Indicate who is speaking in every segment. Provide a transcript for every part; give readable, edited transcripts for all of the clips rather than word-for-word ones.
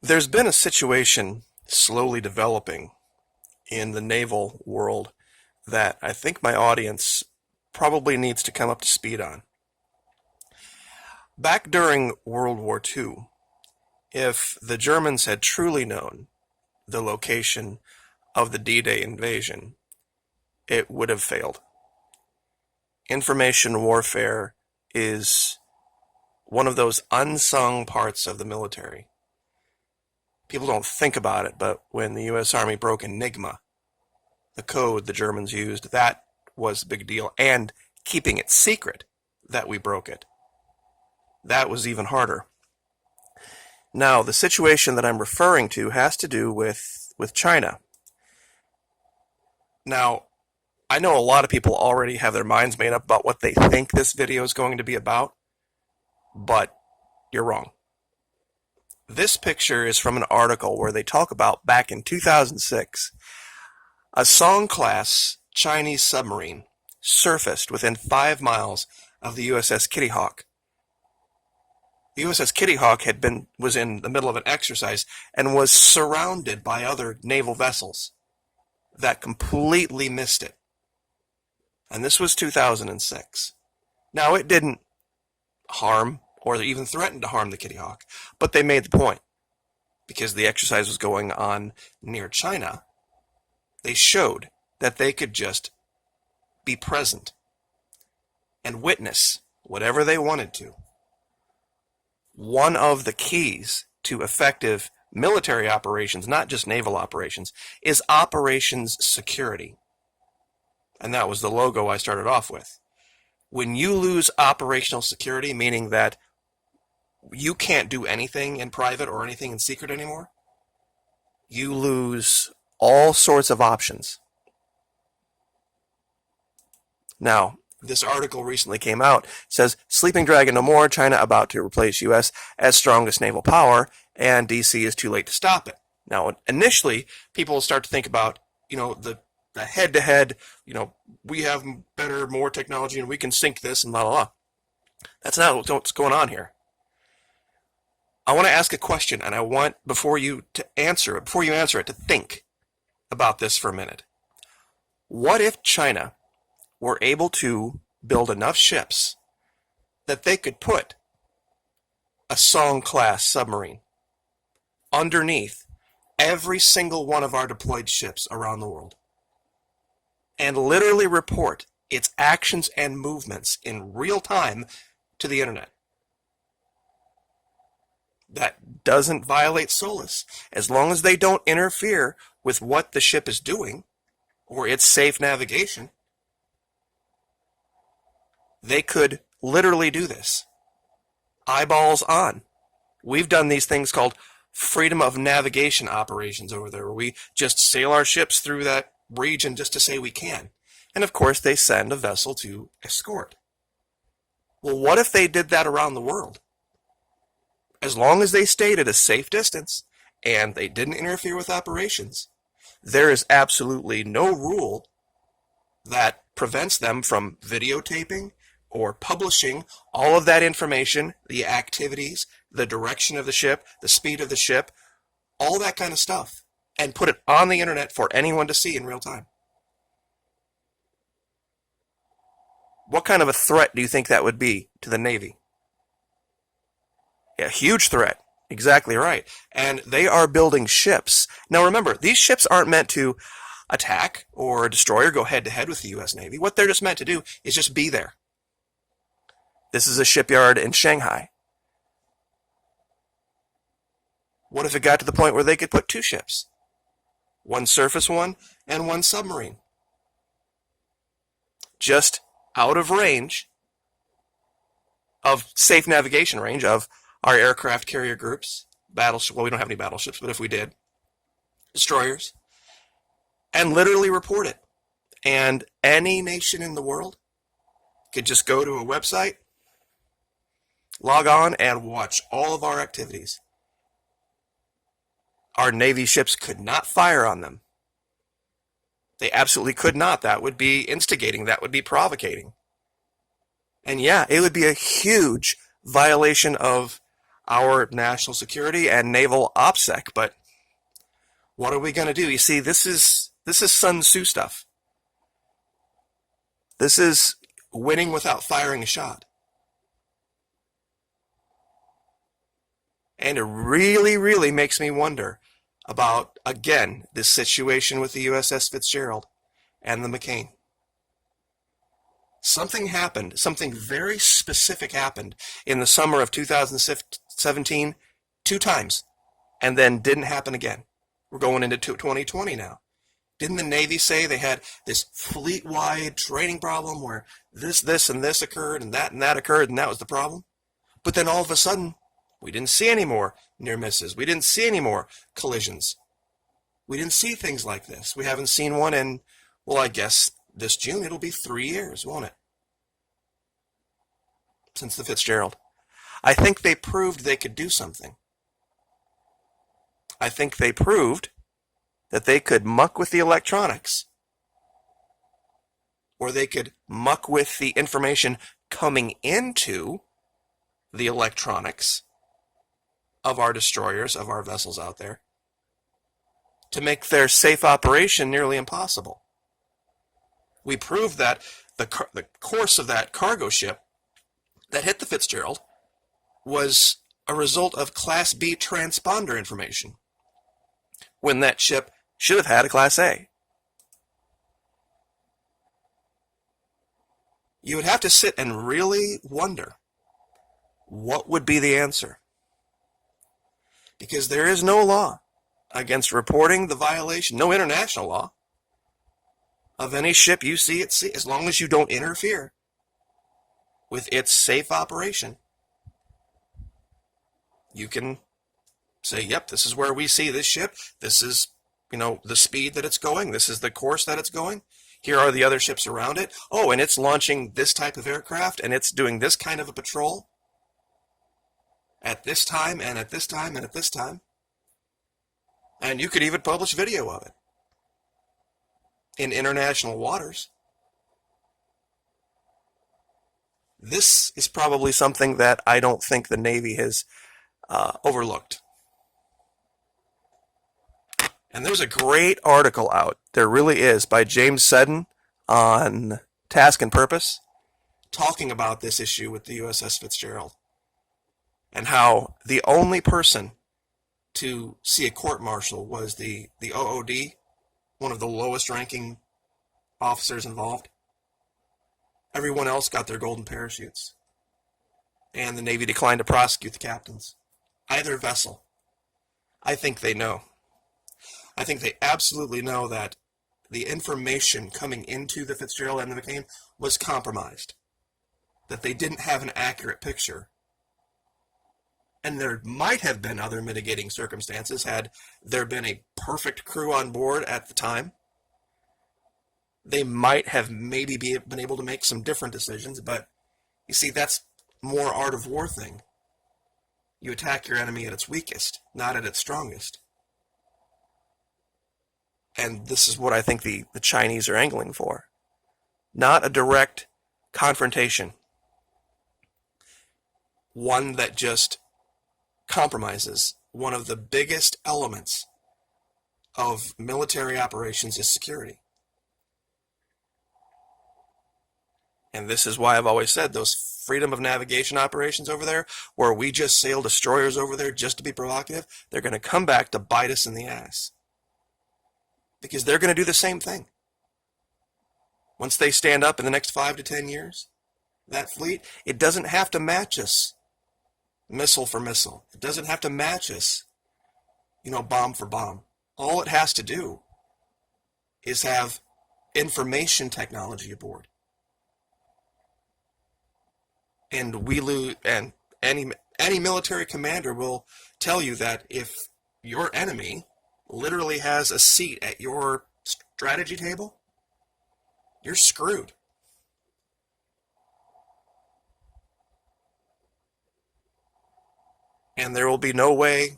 Speaker 1: There's been a situation slowly developing in the naval world that I think my audience probably needs to come up to speed on. Back during World War II, if the Germans had truly known the location of the D-Day invasion, it would have failed. Information warfare is one of those unsung parts of the military. People don't think about it, but when the U.S. Army broke Enigma, the code the Germans used, that was a big deal. And keeping it secret that we broke it, that was even harder. Now, the situation that I'm referring to has to do with China. Now, I know a lot of people already have their minds made up about what they think this video is going to be about, but you're wrong. This picture is from an article where they talk about back in 2006, a Song-class Chinese submarine surfaced within 5 miles of the USS Kitty Hawk. The USS Kitty Hawk was in the middle of an exercise and was surrounded by other naval vessels that completely missed it. And this was 2006. Now, it didn't harm or even threaten to harm the Kitty Hawk, but they made the point. Because the exercise was going on near China, they showed that they could just be present and witness whatever they wanted to. One of the keys to effective military operations, not just naval operations, is operations security. And that was the logo I started off with. When you lose operational security, meaning that you can't do anything in private or anything in secret anymore, you lose all sorts of options. Now, this article recently came out, says, Sleeping Dragon no more, China about to replace U.S. as strongest naval power, and D.C. is too late to stop it. Now, initially, people will start to think about, the head-to-head, we have better, more technology, and we can sink this, and blah, blah, blah. That's not what's going on here. I want to ask a question, and I want, before you answer it, to think about this for a minute. What if China were able to build enough ships that they could put a Song-class submarine underneath every single one of our deployed ships around the world and literally report its actions and movements in real time to the internet? That doesn't violate SOLAS. As long as they don't interfere with what the ship is doing or its safe navigation, they could literally do this. Eyeballs on. We've done these things called freedom of navigation operations over there, where we just sail our ships through that region just to say we can. And of course, they send a vessel to escort. Well, what if they did that around the world? As long as they stayed at a safe distance and they didn't interfere with operations, there is absolutely no rule that prevents them from videotaping or publishing all of that information, the activities, the direction of the ship, the speed of the ship, all that kind of stuff, and put it on the internet for anyone to see in real time. What kind of a threat do you think that would be to the Navy? A huge threat. Exactly right. And they are building ships. Now remember, these ships aren't meant to attack or destroy or go head-to-head with the U.S. Navy. What they're just meant to do is just be there. This is a shipyard in Shanghai. What if it got to the point where they could put 2 ships? One surface one and one submarine. Just out of range of safe navigation range of our aircraft carrier groups, battleships, well, we don't have any battleships, but if we did, destroyers, and literally report it. And any nation in the world could just go to a website, log on, and watch all of our activities. Our Navy ships could not fire on them. They absolutely could not. That would be instigating. That would be provocating. And yeah, it would be a huge violation of our national security and naval OPSEC. But what are we going to do? You see, this is Sun Tzu stuff. This is winning without firing a shot. And it really, really makes me wonder about, again, this situation with the USS Fitzgerald and the McCain. Something happened, something very specific happened in the summer of 2017 2 times, and then didn't happen again. We're going into 2020 now. Didn't the Navy say they had this fleet-wide training problem where this, and this occurred, and that occurred, and that was the problem? But then all of a sudden, we didn't see any more near misses. We didn't see any more collisions. We didn't see things like this. We haven't seen one in, well, I guess this June it'll be 3 years, won't it? Since the Fitzgerald. I think they proved they could do something. I think they proved that they could muck with the electronics, or they could muck with the information coming into the electronics of our destroyers, of our vessels out there, to make their safe operation nearly impossible. We proved that the course of that cargo ship that hit the Fitzgerald was a result of Class B transponder information, when that ship should have had a Class A. You would have to sit and really wonder what would be the answer. Because there is no law against reporting the violation, no international law, of any ship you see at sea, as long as you don't interfere with its safe operation. You can say, yep, this is where we see this ship. This is, the speed that it's going. This is the course that it's going. Here are the other ships around it. Oh, and it's launching this type of aircraft, and it's doing this kind of a patrol at this time, and at this time, and at this time. And you could even publish video of it in international waters. This is probably something that I don't think the Navy has overlooked. And there's a great article out, there really is, by James Suttons on Task and Purpose, talking about this issue with the USS Fitzgerald, and how the only person to see a court-martial was the OOD, one of the lowest-ranking officers involved. Everyone else got their golden parachutes, and the Navy declined to prosecute the captains. Either vessel. I think they know. I think they absolutely know that the information coming into the Fitzgerald and the McCain was compromised. That they didn't have an accurate picture. And there might have been other mitigating circumstances had there been a perfect crew on board at the time. They might have maybe been able to make some different decisions, but you see, that's more art of war thing. You attack your enemy at its weakest, not at its strongest. And this is what I think the Chinese are angling for. Not a direct confrontation. One that just compromises one of the biggest elements of military operations is security. And this is why I've always said those freedom of navigation operations over there, where we just sail destroyers over there just to be provocative, they're going to come back to bite us in the ass. Because they're going to do the same thing. Once they stand up in the next 5 to 10 years, that fleet, it doesn't have to match us missile for missile. It doesn't have to match us, bomb for bomb. All it has to do is have information technology aboard. And we lose, and any military commander will tell you that if your enemy literally has a seat at your strategy table, you're screwed. And there will be no way,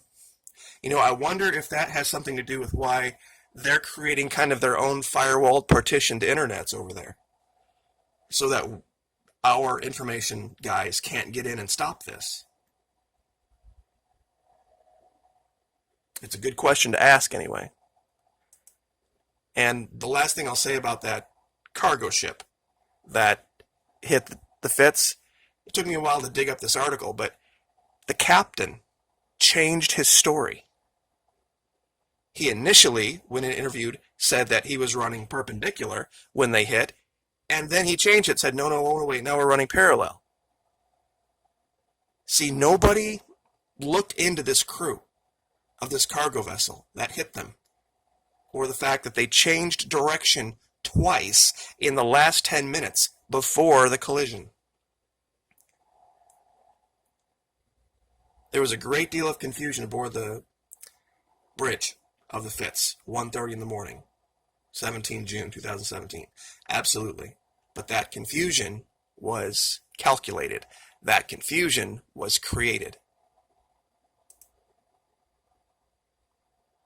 Speaker 1: I wonder if that has something to do with why they're creating kind of their own firewalled, partitioned internets over there. So that our information guys can't get in and stop this. It's a good question to ask anyway. And the last thing I'll say about that cargo ship that hit the Fitz, it took me a while to dig up this article, but the captain changed his story. He initially, when interviewed, said that he was running perpendicular when they hit, and then he changed it, said, no, wait, now we're running parallel. See, nobody looked into this crew of this cargo vessel that hit them, or the fact that they changed direction twice in the last 10 minutes before the collision. There was a great deal of confusion aboard the bridge of the Fitz, 1:30 in the morning, 17 June 2017. Absolutely. But that confusion was calculated. That confusion was created.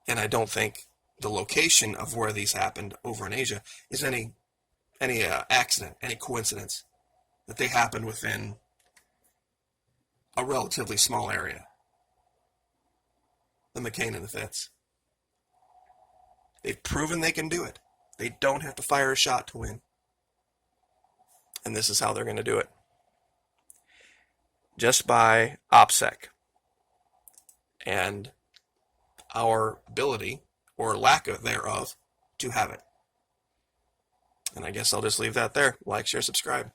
Speaker 1: And I don't think the location of where these happened over in Asia is any accident, any coincidence, that they happened within a relatively small area. The McCain and the Fitz. They've proven they can do it. They don't have to fire a shot to win. And this is how they're going to do it. Just by OPSEC and our ability, or lack of thereof, to have it. And I guess I'll just leave that there. Like, share, subscribe.